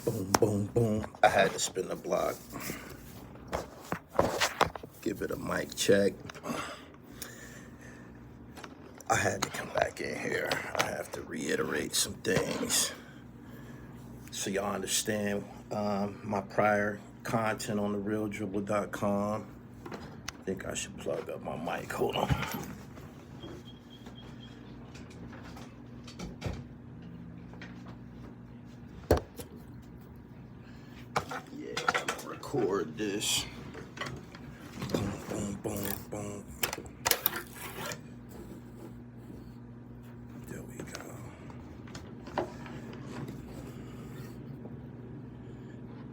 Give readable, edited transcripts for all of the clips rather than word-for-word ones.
Boom, boom, boom. I had to spin the block. Give it a mic check. I had to come back in here. I have to reiterate some things so y'all understand my prior content on therealdribble.com. I think I should plug up my mic. Hold on. Yeah, I'm gonna record this. Boom, boom, boom, boom. There we go.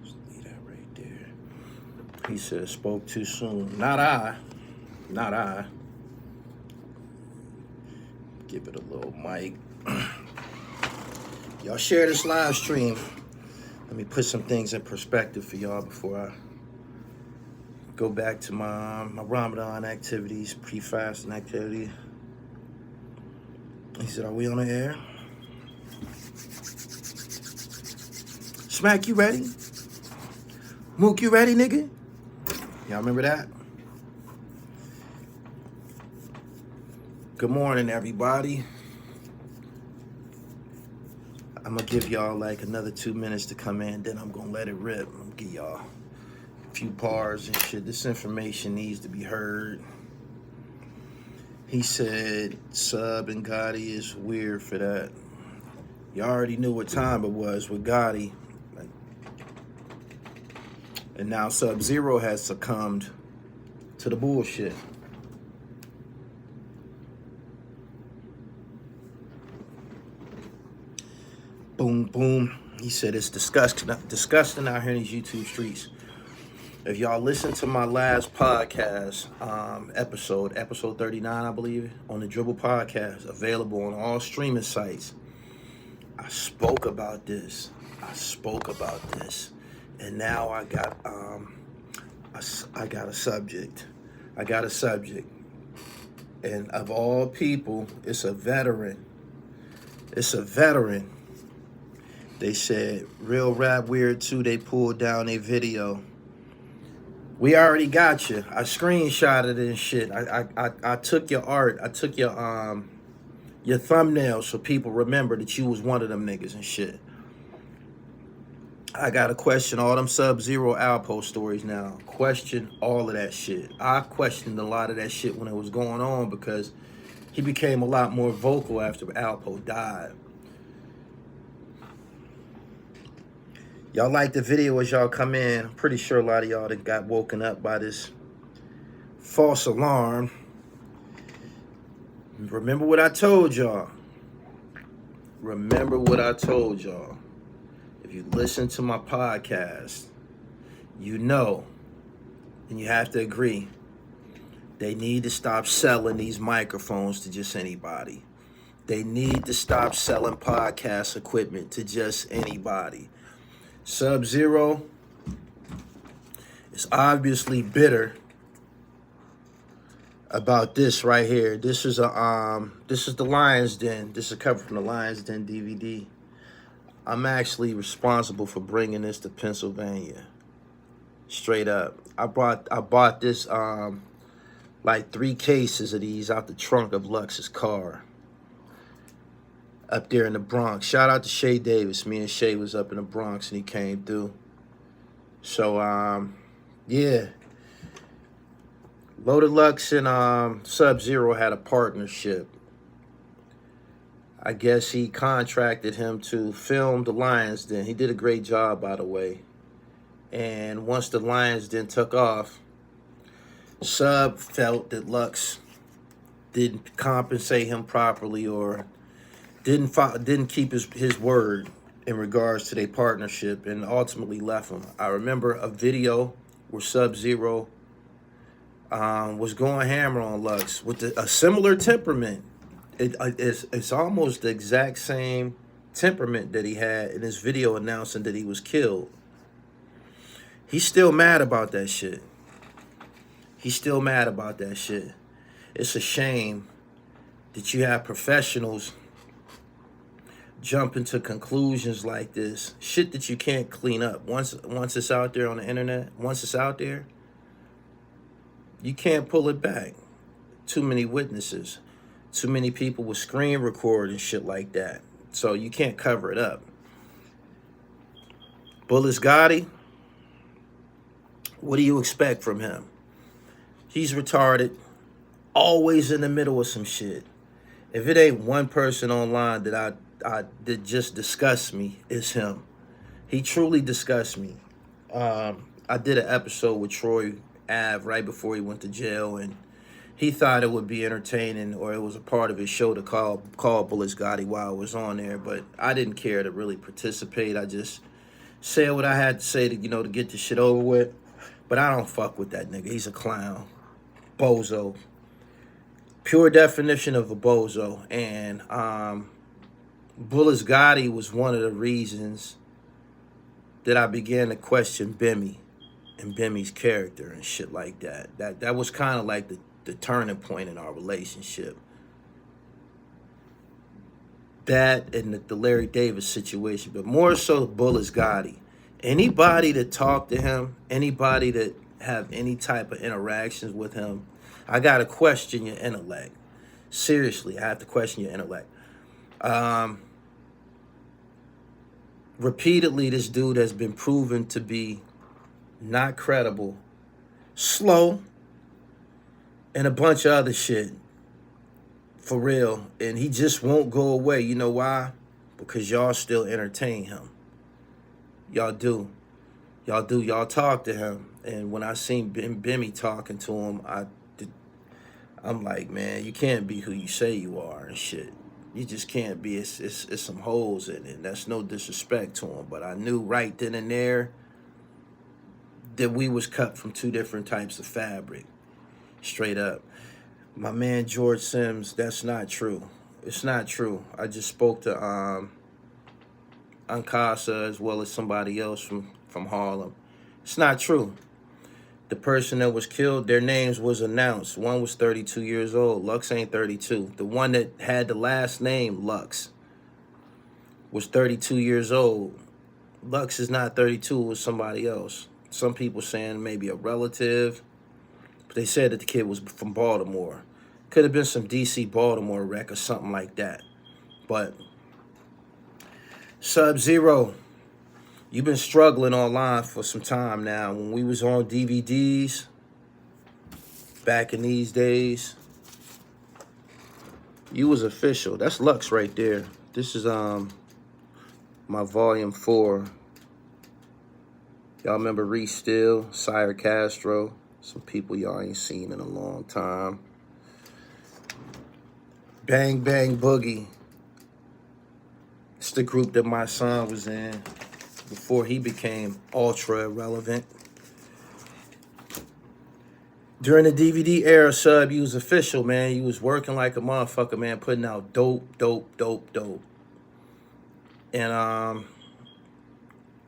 Just leave that right there. He said, spoke too soon. Not I. Not I. Give it a little mic. Y'all share this live stream. Let me put some things in perspective for y'all before I go back to my Ramadan activities, pre-fasting activity. He said, are we on the air? Smack, you ready? Mook, you ready, nigga? Y'all remember that? Good morning, everybody. I'm gonna give y'all like another 2 minutes to come in, then I'm gonna let it rip. I'm gonna give y'all a few bars and shit. This information needs to be heard. He said Sub and Gotti is weird for that. Y'all already knew what time it was with Gotti. And now Sub-Zero has succumbed to the bullshit. Boom, boom. He said it's disgusting out here in these YouTube streets. If y'all listen to my last podcast episode 39, I believe, on the Dribble podcast, available on all streaming sites, I spoke about this. And now I got a subject. And of all people, it's a veteran. They said, Real Rap Weird 2, they pulled down a video. We already got you. I screenshotted it and shit. I took your art. I took your thumbnail so people remember that you was one of them niggas and shit. I gotta question all them Sub-Zero Alpo stories now. Question all of that shit. I questioned a lot of that shit when it was going on because he became a lot more vocal after Alpo died. Y'all like the video as y'all come in. I'm pretty sure a lot of y'all that got woken up by this false alarm. Remember what I told y'all. If you listen to my podcast, you know, and you have to agree, they need to stop selling these microphones to just anybody. They need to stop selling podcast equipment to just anybody. Sub-Zero is obviously bitter about this right here. This is the Lion's Den. This is a cover from the Lion's Den DVD. I'm actually responsible for bringing this to Pennsylvania. Straight up. I bought this like 3 cases of these out the trunk of Lux's car up there in the Bronx. Shout out to Shay Davis. Me and Shay was up in the Bronx and he came through. So yeah. Loaded Lux and Sub-Zero had a partnership. I guess he contracted him to film the Lion's Den. He did a great job, by the way. And once the Lion's Den took off, Sub felt that Lux didn't compensate him properly or didn't keep his word in regards to their partnership and ultimately left him. I remember a video where Sub-Zero was going hammer on Lux with a similar temperament. It's almost the exact same temperament that he had in his video announcing that he was killed. He's still mad about that shit. It's a shame that you have professionals jumping to conclusions like this, shit that you can't clean up. Once it's out there on the internet, once it's out there, you can't pull it back. Too many witnesses, too many people with screen record and shit like that. So you can't cover it up. Juelz Gotti, what do you expect from him? He's retarded, always in the middle of some shit. If it ain't one person online that that just disgusts me, it's him. He truly disgusts me. I did an episode with Troy Ave right before he went to jail, and he thought it would be entertaining, or it was a part of his show to call Juelz Gotti while I was on there, but I didn't care to really participate. I just said what I had to say to, to get this shit over with. But I don't fuck with that nigga. He's a clown. Bozo. Pure definition of a bozo. And Juelz Gotti was one of the reasons that I began to question Bimmy and Bimmy's character and shit like that. That was kind of like the turning point in our relationship. That and the Larry Davis situation, but more so Juelz Gotti. Anybody that talk to him, anybody that have any type of interactions with him, I gotta question your intellect. Seriously, I have to question your intellect. Repeatedly, this dude has been proven to be not credible, slow, and a bunch of other shit. For real. And he just won't go away. You know why? Because y'all still entertain him. Y'all do. Y'all do. Y'all talk to him. And when I seen Bimmy talking to him, I'm like, man, you can't be who you say you are and shit. You just can't be. It's some holes in it. That's no disrespect to him. But I knew right then and there that we was cut from two different types of fabric. Straight up. My man George Sims, that's not true. It's not true. I just spoke to Unkasa as well as somebody else from Harlem. It's not true. The person that was killed, their names was announced. One was 32 years old. Lux ain't 32. The one that had the last name, Lux, was 32 years old. Lux is not 32, it was somebody else. Some people saying maybe a relative. But they said that the kid was from Baltimore. Could have been some DC Baltimore wreck or something like that. But Sub-Zero, you've been struggling online for some time now. When we was on DVDs back in these days, you was official. That's Lux right there. This is my volume 4. Y'all remember Reese Steele, Sire Castro, some people y'all ain't seen in a long time. Bang Bang Boogie. It's the group that my son was in before he became ultra irrelevant. During the DVD era, Sub, you was official, man. You was working like a motherfucker, man, putting out dope. And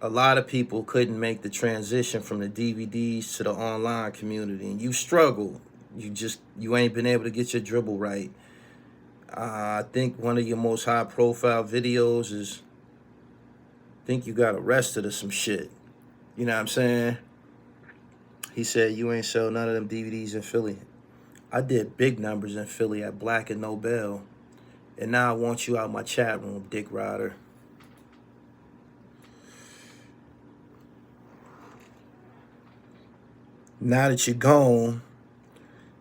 a lot of people couldn't make the transition from the DVDs to the online community. And you struggled. You ain't been able to get your dribble right. I think one of your most high-profile videos is, I think you got arrested or some shit. You know what I'm saying? He said, you ain't sell none of them DVDs in Philly. I did big numbers in Philly at Black and Nobel. And now I want you out my chat room, Dick Rider. Now that you're gone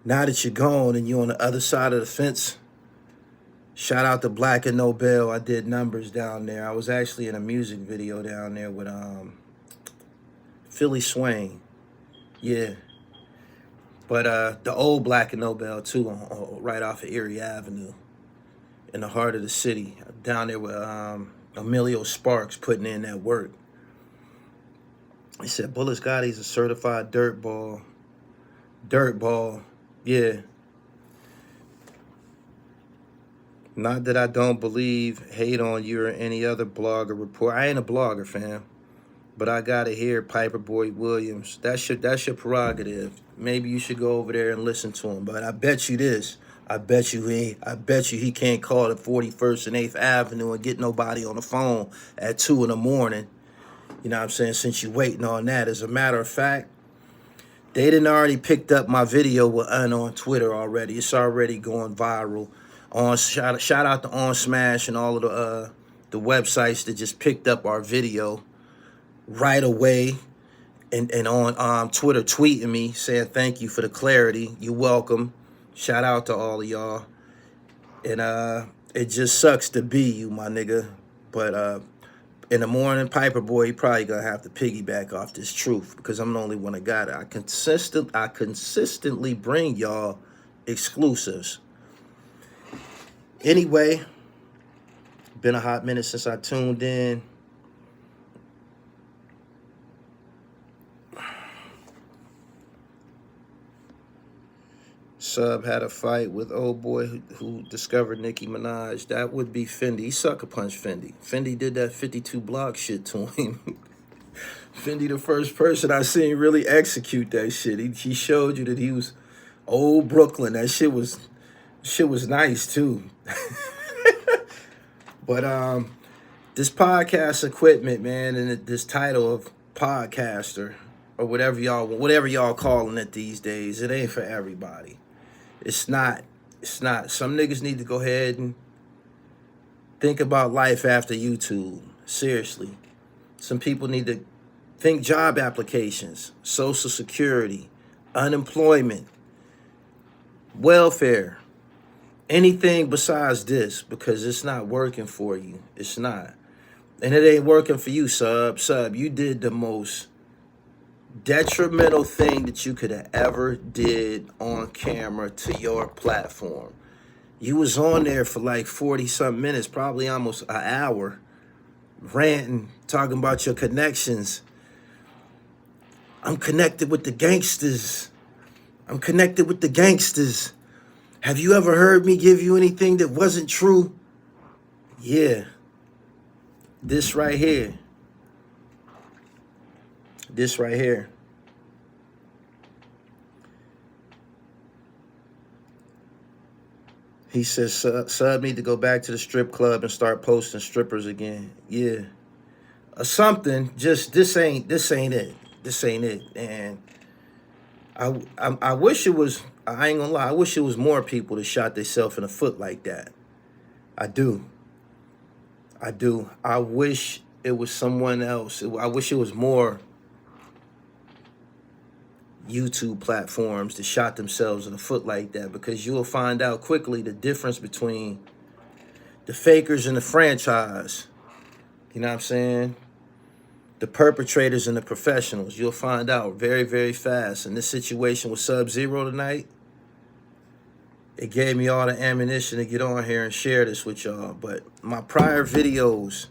and you're on the other side of the fence, shout out to Black and Nobel. I did numbers down there. I was actually in a music video down there with Philly Swain. Yeah. But the old Black and Nobel too, right off of Erie Avenue, in the heart of the city. Down there with Emilio Sparks putting in that work. He said, Juelz Gotti's a certified dirtball. Dirtball, yeah. Not that I don't believe, hate on you or any other blogger report. I ain't a blogger, fam. But I gotta hear Piper Boy Williams. That's your prerogative. Maybe you should go over there and listen to him. But I bet you this. I bet you he can't call the 41st and 8th Avenue and get nobody on the phone at 2 in the morning. You know what I'm saying? Since you waiting on that. As a matter of fact, they done already picked up my video with on Twitter already. It's already going viral. Shout out to On Smash and all of the websites that just picked up our video right away. And on Twitter tweeting me saying thank you for the clarity. You're welcome. Shout out to all of y'all. And it just sucks to be you, my nigga. But in the morning, Piper Boy, he probably gonna have to piggyback off this truth because I'm the only one that got it. I consistently bring y'all exclusives. Anyway, been a hot minute since I tuned in. Sub had a fight with old boy who discovered Nicki Minaj. That would be Fendi. He sucker punched Fendi. Fendi did that 52 block shit to him. Fendi the first person I seen really execute that shit. He showed you that he was old Brooklyn. That shit was nice too. But this podcast equipment, man, and this title of podcaster or whatever y'all calling it these days, it ain't for everybody. It's not. Some niggas need to go ahead and think about life after YouTube. Seriously. Some people need to think job applications, Social Security, unemployment, welfare, anything besides this, because it's not working for you. It's not. And it ain't working for you, Sub. You did the most detrimental thing that you could have ever did on camera to your platform. You was on there for like 40-something minutes, probably almost an hour, ranting, talking about your connections. I'm connected with the gangsters. I'm connected with the gangsters. Have you ever heard me give you anything that wasn't true? Yeah. This right here. This right here. He says, Sub need to go back to the strip club and start posting strippers again. Yeah. Or something. Just this ain't it. This ain't it. And I wish it was, I ain't gonna lie, I wish it was more people that shot themselves in the foot like that. I do. I wish it was someone else. I wish it was more YouTube platforms that shot themselves in the foot like that, because you will find out quickly the difference between the fakers and the franchise. You know what I'm saying? The perpetrators and the professionals. You'll find out very, very fast. In this situation with Sub-Zero tonight, it gave me all the ammunition to get on here and share this with y'all. But my prior videos,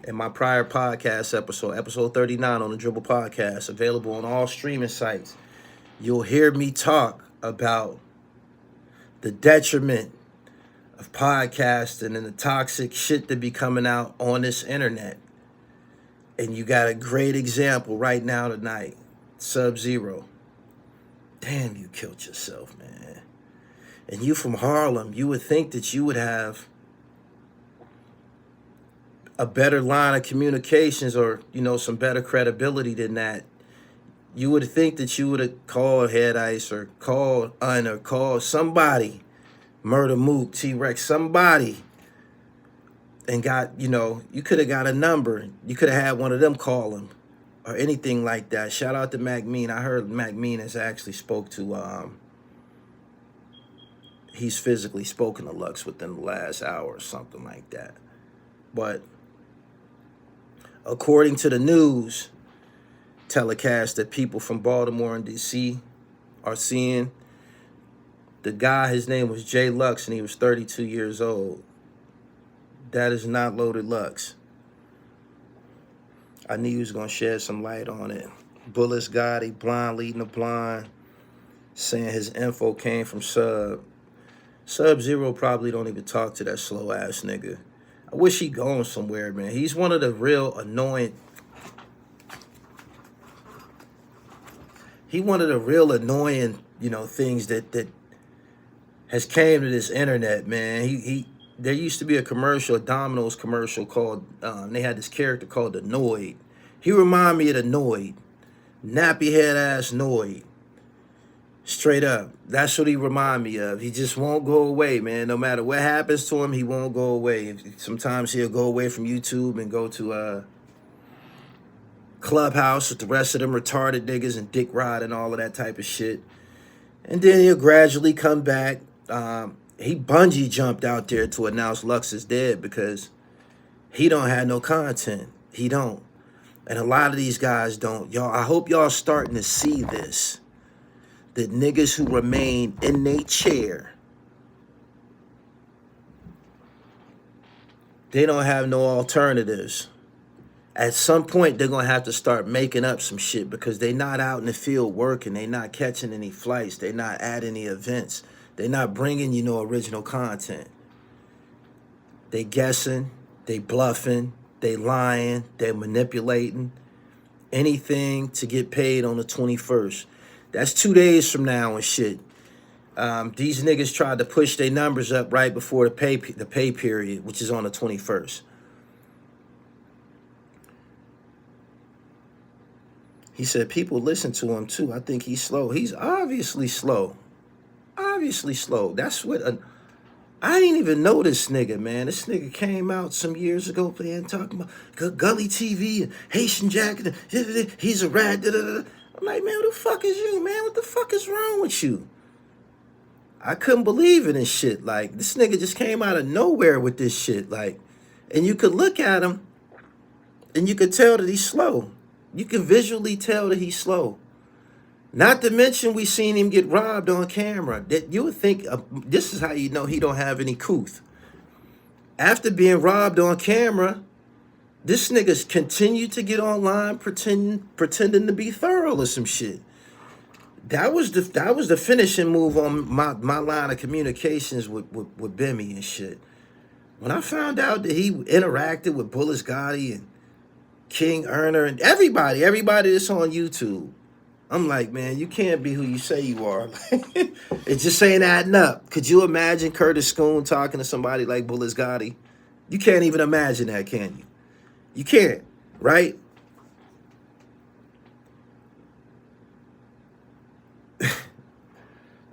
and my prior podcast episode 39 on the Dribble Podcast, available on all streaming sites, you'll hear me talk about the detriment of podcasting and the toxic shit that be coming out on this internet. And you got a great example right now tonight, Sub-Zero. Damn, you killed yourself, man. And you from Harlem, you would think that you would have a better line of communications, or, you know, some better credibility than that. You would think that you would have called Head Ice or called Un or called somebody, Murder Mook, T-Rex, somebody, and got, you know, you could have got a number. You could have had one of them call him or anything like that. Shout out to Mac Mean. I heard Mac Mean has actually spoke to, he's physically spoken to Lux within the last hour or something like that. But according to the news telecast that people from Baltimore and D.C. are seeing, the guy, his name was Jay Lux, and he was 32 years old. That is not Loaded Lux. I knew he was going to shed some light on it. Bullets Gotti, blind leading the blind, saying his info came from Sub. Sub-Zero probably don't even talk to that slow-ass nigga. I wish he going somewhere, man. He's one of the real annoying... you know, things that has came to this internet, man. There used to be a commercial, a Domino's commercial called, they had this character called the Noid. He reminded me of the Noid. Nappy head ass Noid. Straight up. That's what he remind me of. He just won't go away, man. No matter what happens to him, he won't go away. Sometimes he'll go away from YouTube and go to Clubhouse with the rest of them retarded niggas and dick ride and all of that type of shit. And then he'll gradually come back. He bungee jumped out there to announce Lux is dead because he don't have no content. He don't. And a lot of these guys don't. Y'all, I hope y'all starting to see this. That niggas who remain in their chair, they don't have no alternatives. At some point, they're going to have to start making up some shit because they not out in the field working. They not catching any flights. They not at any events. They not bringing you no original content. They guessing. They bluffing. They lying. They manipulating. Anything to get paid on the 21st. That's 2 days from now and shit. These niggas tried to push their numbers up right before the pay period, which is on the 21st. He said people listen to him too. I think he's slow. He's obviously slow. Obviously slow. That's what... I didn't even know this nigga, man. This nigga came out some years ago, man, talking about Gully TV and Haitian Jack. He's a rat. I'm like, man, what the fuck is you, man? What the fuck is wrong with you? I couldn't believe it and shit. Like, this nigga just came out of nowhere with this shit. Like, and you could look at him and you could tell that he's slow. You can visually tell that he's slow. Not to mention we seen him get robbed on camera. That you would think, this is how you know he don't have any couth. After being robbed on camera, this nigga's continued to get online pretending to be thorough or some shit. That was the finishing move on my line of communications with Bimmy and shit. When I found out that he interacted with Bullets Gotti and King Erner and everybody that's on YouTube, I'm like, man, you can't be who you say you are. It just ain't adding up. Could you imagine Curtis Schoon talking to somebody like Bullets Gotti? You can't even imagine that, can you? You can't, right?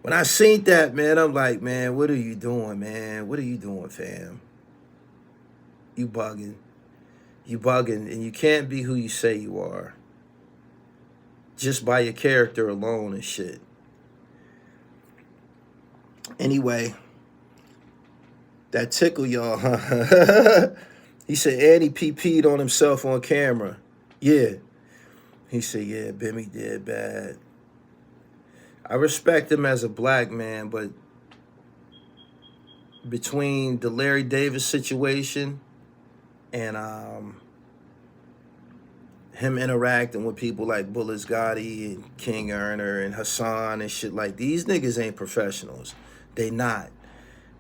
When I seen that, man, I'm like, man, what are you doing, man? What are you doing, fam? You bugging. You bugging, and you can't be who you say you are. Just by your character alone and shit. Anyway, that tickle y'all, huh? He said Andy PP'd on himself on camera. Yeah. He said, yeah, Bimmy did bad. I respect him as a black man, but between the Larry Davis situation and him interacting with people like Bullets Gotti and King Erner and Hassan and shit, like, these niggas ain't professionals. They not.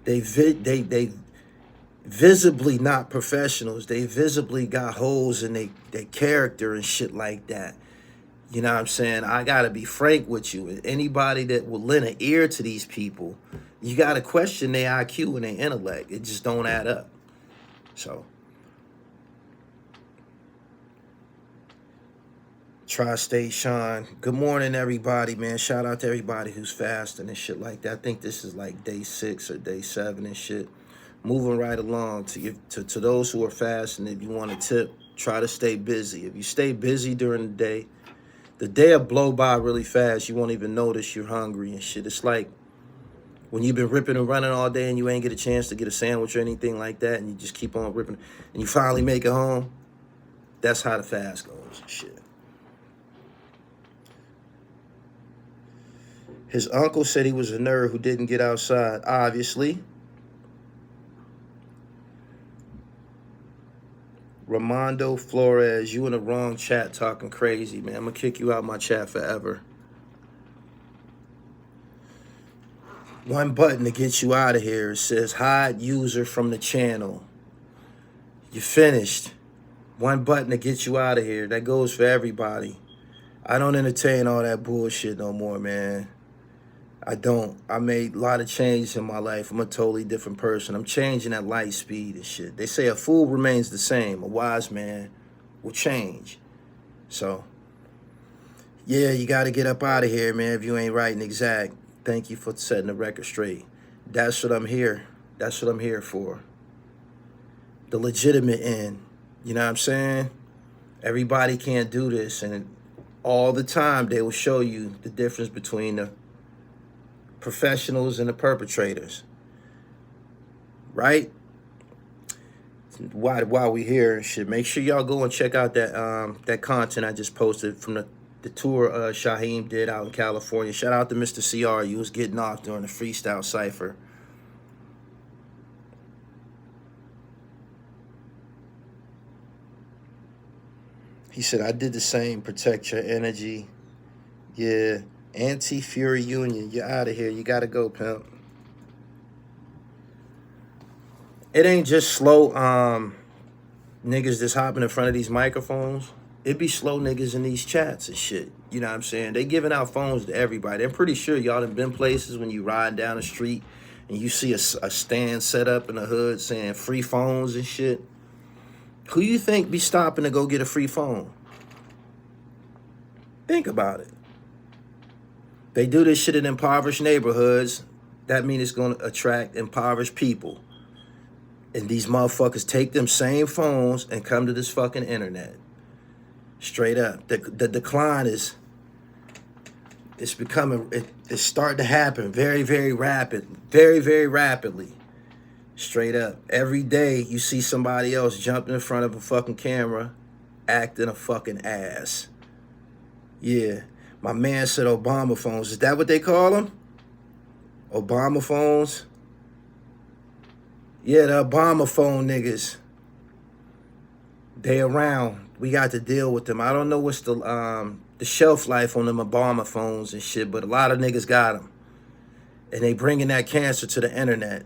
They visibly not professionals. They visibly got holes in their character and shit like that. You know what I'm saying? I got to be frank with you. Anybody that will lend an ear to these people, you got to question their IQ and their intellect. It just don't add up. So, Tri-State Sean, good morning, everybody, man. Shout out to everybody who's fasting and shit like that. I think this is like day 6 or day 7 and shit. Moving right along to those who are fasting. If you want a tip, try to stay busy. If you stay busy during the day will blow by really fast. You won't even notice you're hungry and shit. It's like when you've been ripping and running all day and you ain't get a chance to get a sandwich or anything like that, and you just keep on ripping, and you finally make it home. That's how the fast goes and shit. His uncle said he was a nerd who didn't get outside, obviously. Ramondo Flores, you in the wrong chat talking crazy, man. I'm going to kick you out my chat forever. One button to get you out of here. It says hide user from the channel. You finished. One button to get you out of here. That goes for everybody. I don't entertain all that bullshit no more, man. I don't. I made a lot of changes in my life. I'm a totally different person. I'm changing at light speed and shit. They say a fool remains the same. A wise man will change. So, yeah, you got to get up out of here, man, if you ain't writing exact. Thank you for setting the record straight. That's what I'm here. That's what I'm here for. The legitimate end. You know what I'm saying? Everybody can't do this. And all the time they will show you the difference between the professionals and the perpetrators. Right? While we here and shit, make sure y'all go and check out that content I just posted from the tour Shyheim did out in California. Shout out to Mr. CR. You was getting off during the freestyle cypher. He said, I did the same. Protect your energy. Yeah. Anti-Fury Union. You're out of here. You got to go, pimp. It ain't just slow niggas just hopping in front of these microphones. It be slow niggas in these chats and shit. You know what I'm saying? They giving out phones to everybody. I'm pretty sure y'all have been places when you ride down the street and you see a stand set up in the hood saying free phones and shit. Who you think be stopping to go get a free phone? Think about it. They do this shit in impoverished neighborhoods. That means it's going to attract impoverished people. And these motherfuckers take them same phones and come to this fucking internet. Straight up. The decline is, it's starting to happen very, very rapid. Very, very rapidly. Straight up. Every day you see somebody else jumping in front of a fucking camera acting a fucking ass. Yeah. My man said Obama phones. Is that what they call them? Obama phones? Yeah, the Obama phone niggas. They around. We got to deal with them. I don't know what's the shelf life on them Obama phones and shit, but a lot of niggas got them. And they bringing that cancer to the internet.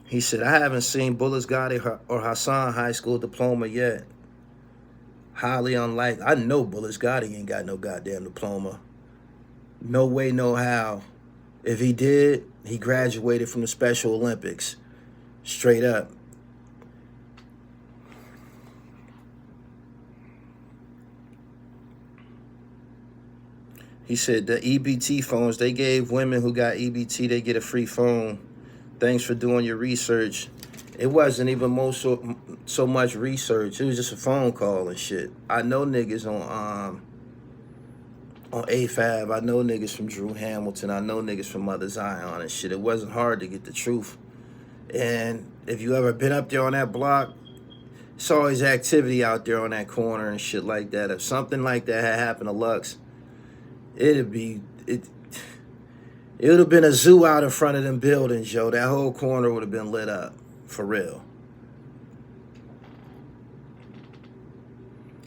He said, I haven't seen Juelz Gotti or Hassan high school diploma yet. Highly unlikely. I know Juelz Gotti ain't got no goddamn diploma. No way, no how. If he did, he graduated from the Special Olympics. Straight up. He said the EBT phones, they gave women who got EBT, they get a free phone. Thanks for doing your research. It wasn't even so much research. It was just a phone call and shit. I know niggas on AFAB. I know niggas from Drew Hamilton. I know niggas from Mother Zion and shit. It wasn't hard to get the truth. And if you ever been up there on that block, it's always activity out there on that corner and shit like that. If something like that had happened to Lux, it would have been a zoo out in front of them buildings, yo. That whole corner would have been lit up. For real.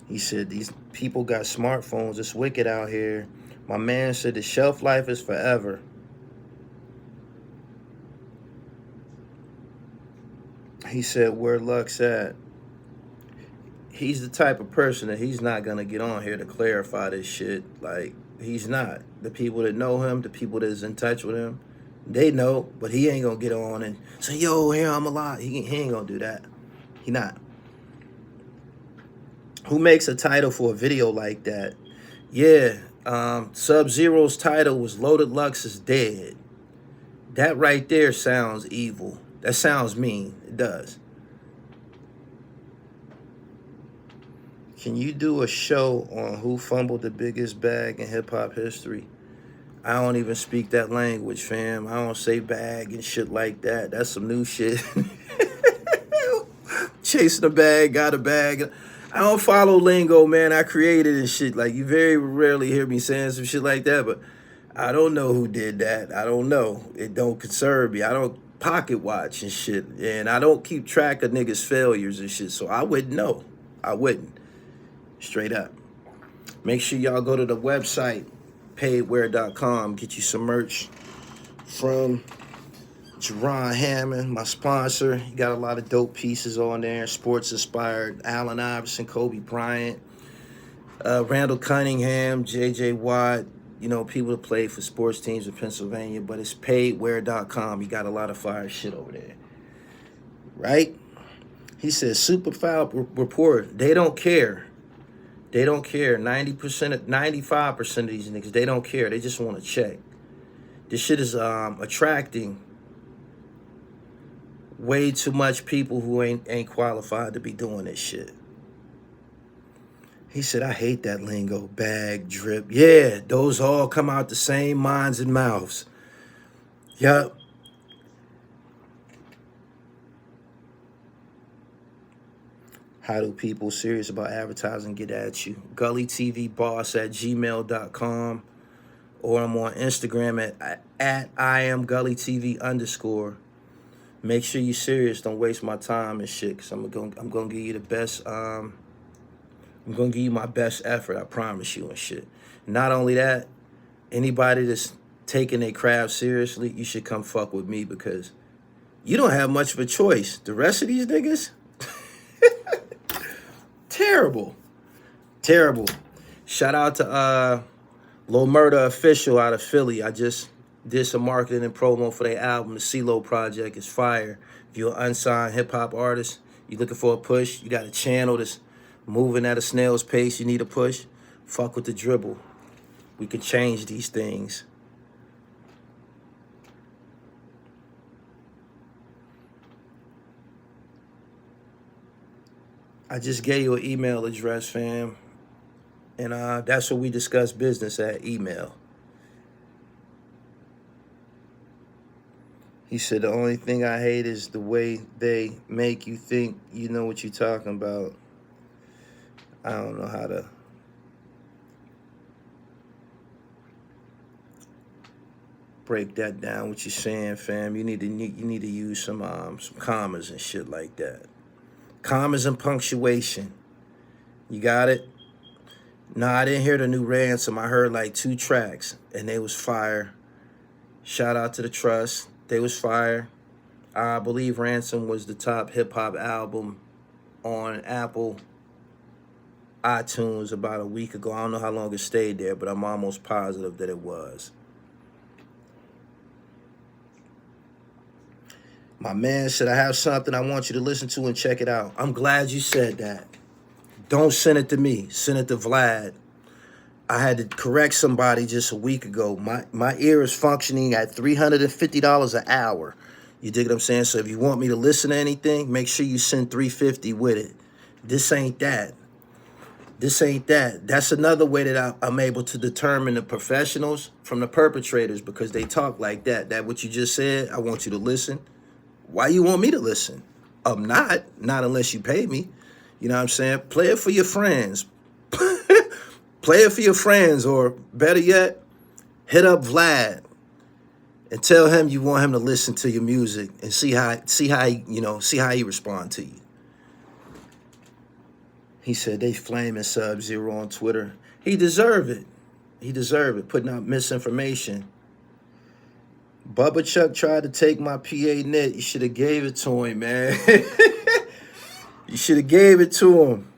He said, these people got smartphones. It's wicked out here. My man said the shelf life is forever. He said, where Lux at? He's the type of person that he's not going to get on here to clarify this shit. Like, he's not. The people that know him, the people that's in touch with him, they know, but he ain't going to get on and say, yo, here, I'm alive. He ain't going to do that. He not. Who makes a title for a video like that? Yeah, Sub-Zero's title was Loaded Lux is Dead. That right there sounds evil. That sounds mean. It does. Can you do a show on who fumbled the biggest bag in hip-hop history? I don't even speak that language, fam. I don't say bag and shit like that. That's some new shit. Chasing a bag, got a bag. I don't follow lingo, man. I created and shit. Like, you very rarely hear me saying some shit like that, but I don't know who did that. I don't know. It don't concern me. I don't pocket watch and shit, and I don't keep track of niggas' failures and shit, so I wouldn't know. I wouldn't. Straight up. Make sure y'all go to the website, paidwear.com. Get you some merch from Jerron Hammond, my sponsor. He got a lot of dope pieces on there. Sports inspired. Allen Iverson, Kobe Bryant. Randall Cunningham, J.J. Watt, you know, people that play for sports teams in Pennsylvania, but it's paidware.com. You got a lot of fire shit over there, right? He says, super foul report. They don't care. They don't care. 90%, 95% of these niggas, they don't care. They just want to check. This shit is attracting way too much people who ain't qualified to be doing this shit. He said, I hate that lingo. Bag, drip. Yeah, those all come out the same minds and mouths. Yup. How do people serious about advertising get at you? Gully TV Boss at gmail.com. Or I'm on Instagram at I am Gully TV _ Make sure you're serious. Don't waste my time and shit. Cause I'm gonna give you the best. I'm gonna give you my best effort. I promise you and shit. Not only that, anybody that's taking their craft seriously, you should come fuck with me because you don't have much of a choice. The rest of these niggas, terrible, terrible. Shout out to Lil Murda Official out of Philly. I just did some marketing and promo for their album. The CeeLo Project is fire. If you're an unsigned hip-hop artist, you're looking for a push, you got a channel that's moving at a snail's pace, you need a push, fuck with the dribble. We can change these things. I just gave you an email address, fam. And that's where we discuss business at, email. He said, the only thing I hate is the way they make you think you know what you're talking about. I don't know how to. Break that down, what you're saying, fam. You need to use some commas and shit like that. Commas and punctuation. You got it? No, I didn't hear the new Ransom. I heard like 2 tracks, and they was fire. Shout out to the Trust. They was fire. I believe Ransom was the top hip-hop album on Apple iTunes about a week ago. I don't know how long it stayed there, but I'm almost positive that it was. My man said, I have something I want you to listen to and check it out. I'm glad you said that. Don't send it to me. Send it to Vlad. I had to correct somebody just a week ago. My ear is functioning at $350 an hour. You dig what I'm saying? So if you want me to listen to anything, make sure you send $350 with it. This ain't that. This ain't that. That's another way that I'm able to determine the professionals from the perpetrators because they talk like that. That what you just said, I want you to listen. Why you want me to listen? I'm not unless you pay me. You know what I'm saying? Play it for your friends. Play it for your friends, or better yet, hit up Vlad and tell him you want him to listen to your music and see how he respond to you. He said they flaming Sub-Zero on Twitter. He deserve it. He deserve it. Putting out misinformation. Bubba Chuck tried to take my PA net. You should have gave it to him, man. You should have gave it to him.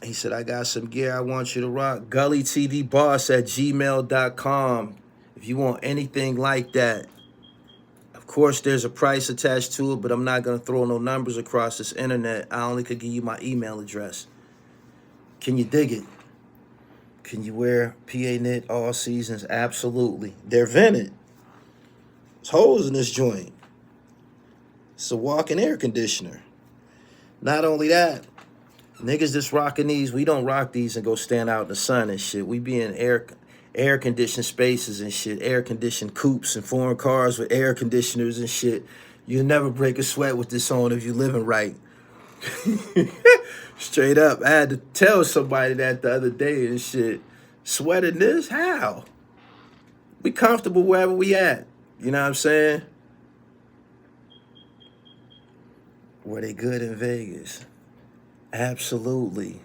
He said, I got some gear I want you to rock. Gully TV Boss at gmail.com. If you want anything like that. Of course, there's a price attached to it, but I'm not going to throw no numbers across this internet. I only could give you my email address. Can you dig it? Can you wear PA knit all seasons? Absolutely. They're vented. There's holes in this joint. It's a walk-in air conditioner. Not only that, niggas that's rocking these, we don't rock these and go stand out in the sun and shit. We be in air-conditioned spaces and shit, air-conditioned coupes and foreign cars with air conditioners and shit. You'll never break a sweat with this on if you're living right. Straight up. I had to tell somebody that the other day and shit. Sweating this? How? We comfortable wherever we at. You know what I'm saying? Were they good in Vegas? Absolutely.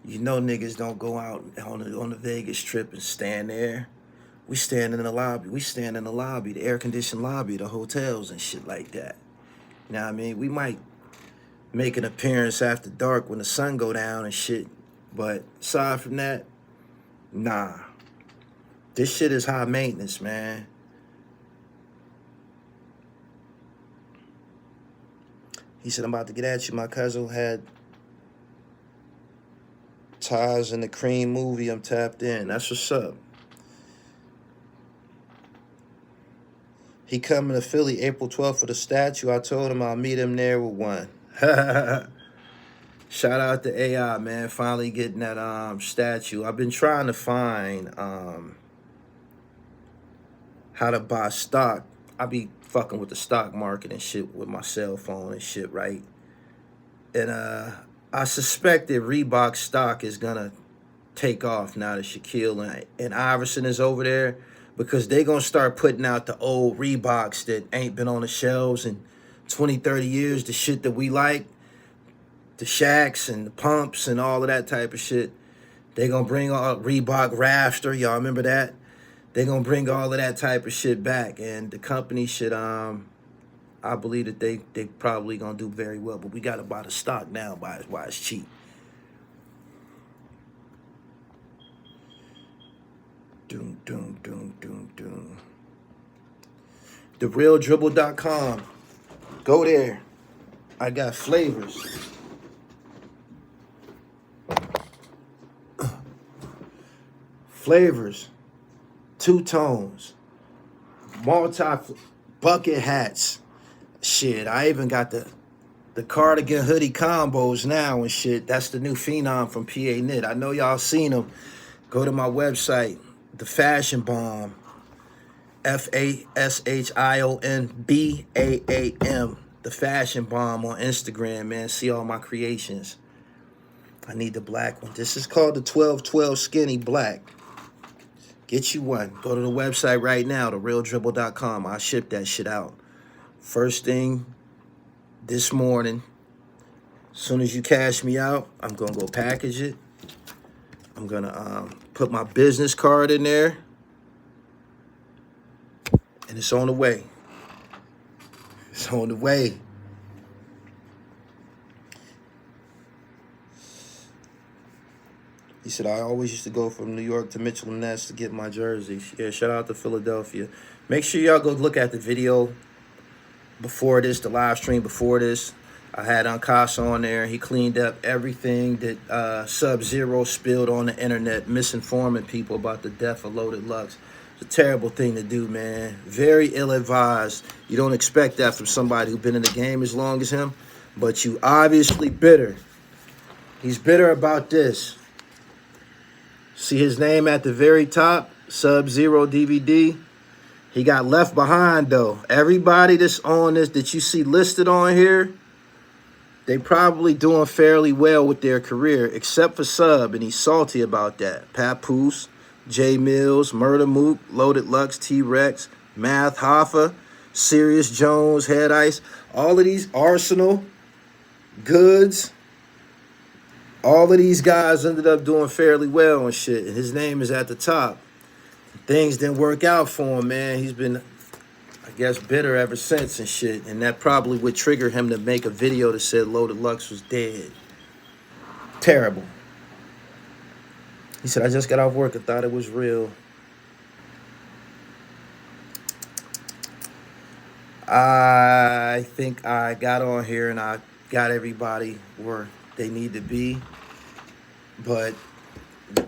You know niggas don't go out on the Vegas trip and stand there. We stand in the lobby. We stand in the lobby, the air-conditioned lobby, the hotels and shit like that. You know what I mean? We might make an appearance after dark when the sun go down and shit. But aside from that, nah. This shit is high maintenance, man. He said, I'm about to get at you. My cousin had ties in the Cream movie. I'm tapped in. That's what's up. He coming to Philly April 12th for the statue. I told him I'll meet him there with one. Shout out to AI, man. Finally getting that statue. I've been trying to find how to buy stock. I be fucking with the stock market and shit with my cell phone and shit, right? And I suspect that Reebok stock is gonna take off now that Shaquille and Iverson is over there, because they gonna start putting out the old Reeboks that ain't been on the shelves in 20, 30 years, the shit that we like, the Shaqs and the pumps and all of that type of shit. They gonna bring all Reebok Rafter, y'all remember that? They gonna bring all of that type of shit back, and the company should I believe that they probably gonna do very well, but we gotta buy the stock now while it's cheap. Doom, doom, doom, doom, doom. TheRealDribble.com. Go there. I got flavors. Flavors. Two tones. Multi-bucket hats. Shit, I even got the cardigan hoodie combos now and shit. That's the new phenom from PA Knit. I know y'all seen them. Go to my website, The Fashion Bomb. FASHIONBAAM. The Fashion Bomb on Instagram, man. See all my creations. I need the black one. This is called the 1212 Skinny Black. Get you one. Go to the website right now, therealdribble.com. I'll ship that shit out. First thing this morning, as soon as you cash me out, I'm going to go package it. I'm going to put my business card in there. And it's on the way. It's on the way. He said, I always used to go from New York to Mitchell and Ness to get my jersey. Yeah, shout out to Philadelphia. Make sure y'all go look at the video before this, the live stream before this. I had Unkasa on there. He cleaned up everything that Sub-Zero spilled on the internet, misinforming people about the death of Loaded Lux. It's a terrible thing to do, man. Very ill-advised. You don't expect that from somebody who's been in the game as long as him, but you obviously bitter. He's bitter about this. See his name at the very top, Sub-Zero DVD. He got left behind, though. Everybody that's on this, that you see listed on here, they probably doing fairly well with their career, except for Sub, and he's salty about that. Papoose, J Mills, Murder Mook, Loaded Lux, T-Rex, Math Hoffa, Serious Jones, Head Ice, all of these, Arsenal, Goods, all of these guys ended up doing fairly well and shit, and his name is at the top. Things didn't work out for him, man. He's been, I guess, bitter ever since and shit. And that probably would trigger him to make a video that said Loaded Lux was dead. Terrible. He said, I just got off work and thought it was real. I think I got on here and I got everybody where they need to be. But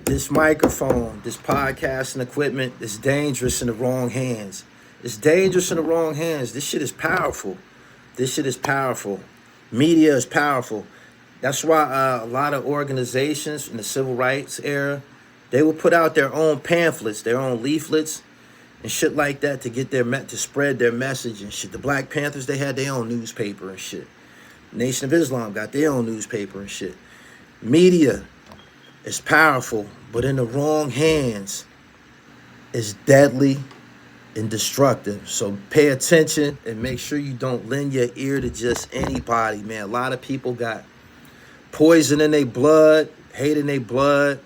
this microphone, this podcasting equipment is dangerous in the wrong hands. It's dangerous in the wrong hands. This shit is powerful. This shit is powerful. Media is powerful. That's why a lot of organizations in the civil rights era, they would put out their own pamphlets, their own leaflets and shit like that to get to spread their message and shit. The Black Panthers, they had their own newspaper and shit. Nation of Islam got their own newspaper and shit. Media is powerful, but in the wrong hands is deadly and destructive. So pay attention and make sure you don't lend your ear to just anybody, man. A lot of people got poison in their blood, hate in their blood,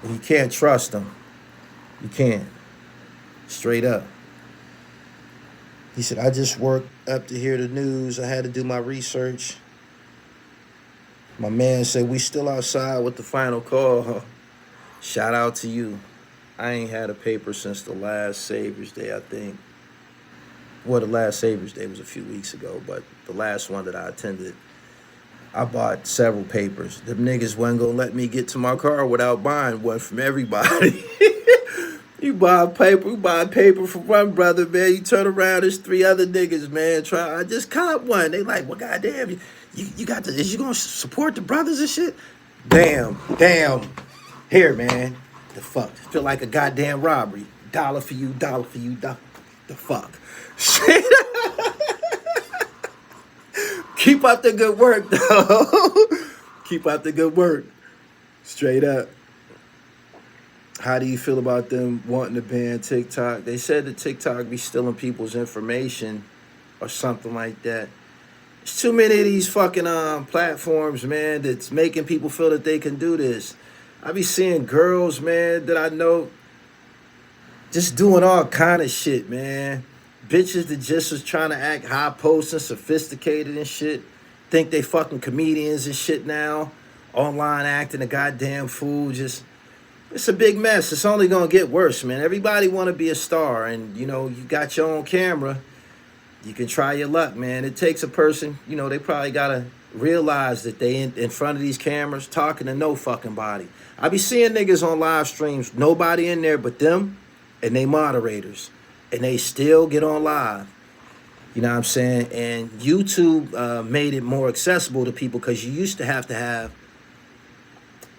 and you can't trust them. You can't. Straight up. He said, I just worked up to hear the news. I had to do my research. My man said, we still outside with the final call, huh? Shout out to you. I ain't had a paper since the last Savior's Day, I think. Well, the last Savior's Day was a few weeks ago, but the last one that I attended, I bought several papers. Them niggas wasn't gonna let me get to my car without buying one from everybody. You buy paper from one brother, man. You turn around, there's 3 other niggas, man. I just caught one. They like, well, goddamn, you got to, is you gonna support the brothers and shit? Damn. Here, man. The fuck? Feel like a goddamn robbery. Dollar for you, dollar. The fuck? Keep up the good work, though. Keep up the good work. Straight up. How do you feel about them wanting to ban TikTok? They said that TikTok be stealing people's information or something like that. There's too many of these fucking platforms, man, that's making people feel that they can do this. I be seeing girls, man, that I know just doing all kind of shit, man. Bitches that just was trying to act high post and sophisticated and shit. Think they fucking comedians and shit now. Online acting a goddamn fool. Just, it's a big mess. It's only gonna get worse, man. Everybody want to be a star, and you know, you got your own camera. You can try your luck, man. It takes a person, you know, they probably gotta realize that they in front of these cameras talking to no fucking body. I be seeing niggas on live streams, nobody in there but them and they moderators, and they still get on live. You know what I'm saying? And YouTube made it more accessible to people because you used to have, I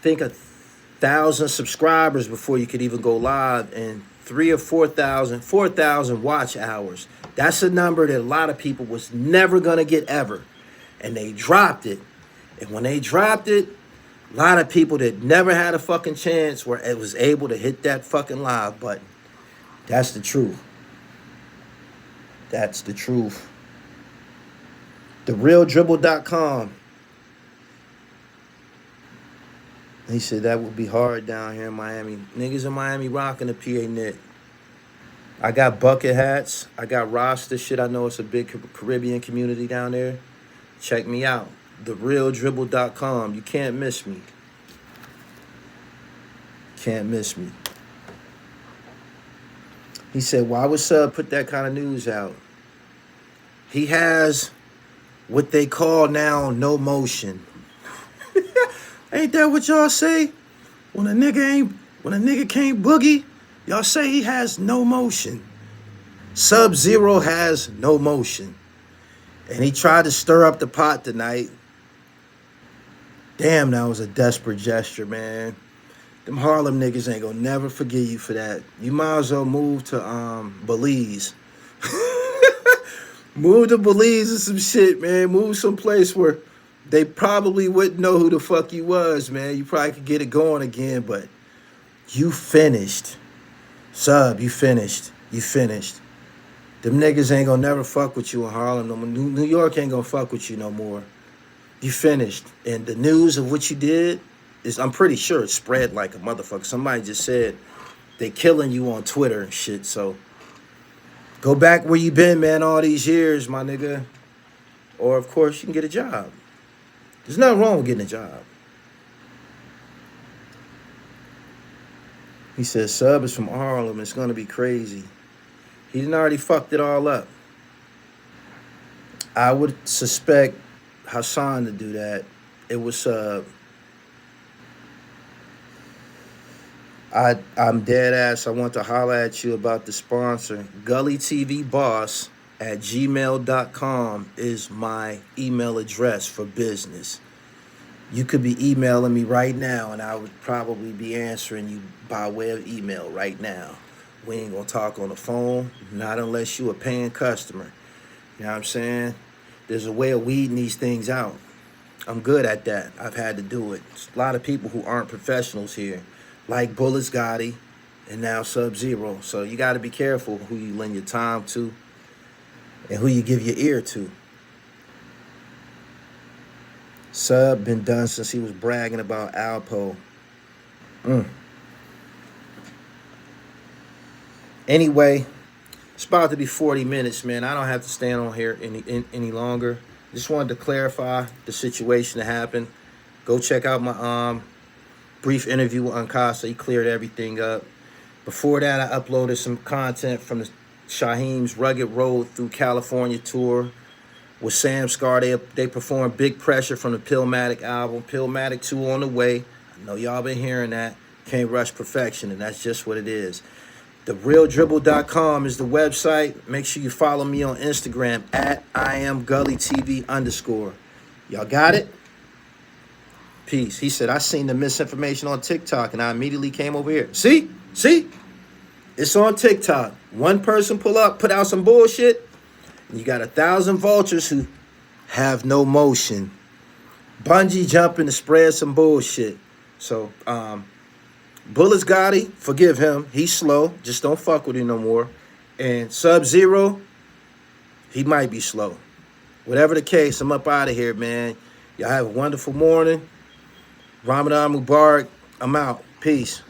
think, 1,000 subscribers before you could even go live, and 3,000 or 4,000 watch hours. That's a number that a lot of people was never gonna get ever, and they dropped it. And when they dropped it, a lot of people that never had a fucking chance was able to hit that fucking live button. That's the truth. That's the truth. TheRealDribble.com. He said that would be hard down here in Miami. Niggas in Miami rocking the PA knit. I got bucket hats. I got Rasta shit. I know it's a big Caribbean community down there. Check me out. TheRealDribble.com. You can't miss me. Can't miss me. He said, why would Sub put that kind of news out? He has what they call now no motion. Ain't that what y'all say? When a nigga can't boogie, y'all say he has no motion. Sub-Zero has no motion. And he tried to stir up the pot tonight. Damn, that was a desperate gesture, man. Them Harlem niggas ain't gonna never forgive you for that. You might as well move to Belize. Move to Belize or some shit, man. Move someplace where they probably wouldn't know who the fuck you was, man. You probably could get it going again, but you finished. Sub, you finished. You finished. Them niggas ain't gonna never fuck with you in Harlem no more. New York ain't gonna fuck with you no more. You finished. And the news of what you did is, I'm pretty sure it spread like a motherfucker. Somebody just said they killing you on Twitter and shit, so go back where you been, man, all these years, my nigga. Or, of course, you can get a job. There's nothing wrong with getting a job. He says, Sub is from Harlem. It's going to be crazy. He done already fucked it all up. I would suspect Hassan to do that. It was Sub. I'm dead ass. I want to holler at you about the sponsor. Gully TV Boss at gmail.com is my email address for business. You could be emailing me right now, and I would probably be answering you by way of email right now. We ain't gonna talk on the phone, not unless you a paying customer. You know what I'm saying? There's a way of weeding these things out. I'm good at that. I've had to do it. There's a lot of people who aren't professionals here, like Bullets Gotti and now Sub-Zero. So you got to be careful who you lend your time to and who you give your ear to. Sub been done since he was bragging about Alpo. Anyway, it's about to be 40 minutes, man. I don't have to stand on here any longer. Just wanted to clarify the situation that happened. Go check out my brief interview with Unkasa. He cleared everything up. Before that, I uploaded some content from the Shyheim's Rugged Road Through California tour with Sam Scar. They performed Big Pressure from the Pillmatic album. Pillmatic 2 on the way. I know y'all been hearing that. Can't rush perfection, and that's just what it is. TheRealDribble.com is the website. Make sure you follow me on Instagram at IamGullyTV_. Y'all got it? Peace. He said, I seen the misinformation on TikTok, and I immediately came over here. See? It's on TikTok. One person put out some bullshit, and you got 1,000 vultures who have no motion. Bungee jumping to spread some bullshit. So, Bullets Gotti, forgive him. He's slow. Just don't fuck with him no more. And Sub-Zero, he might be slow. Whatever the case, I'm up out of here, man. Y'all have a wonderful morning. Ramadan Mubarak. I'm out. Peace.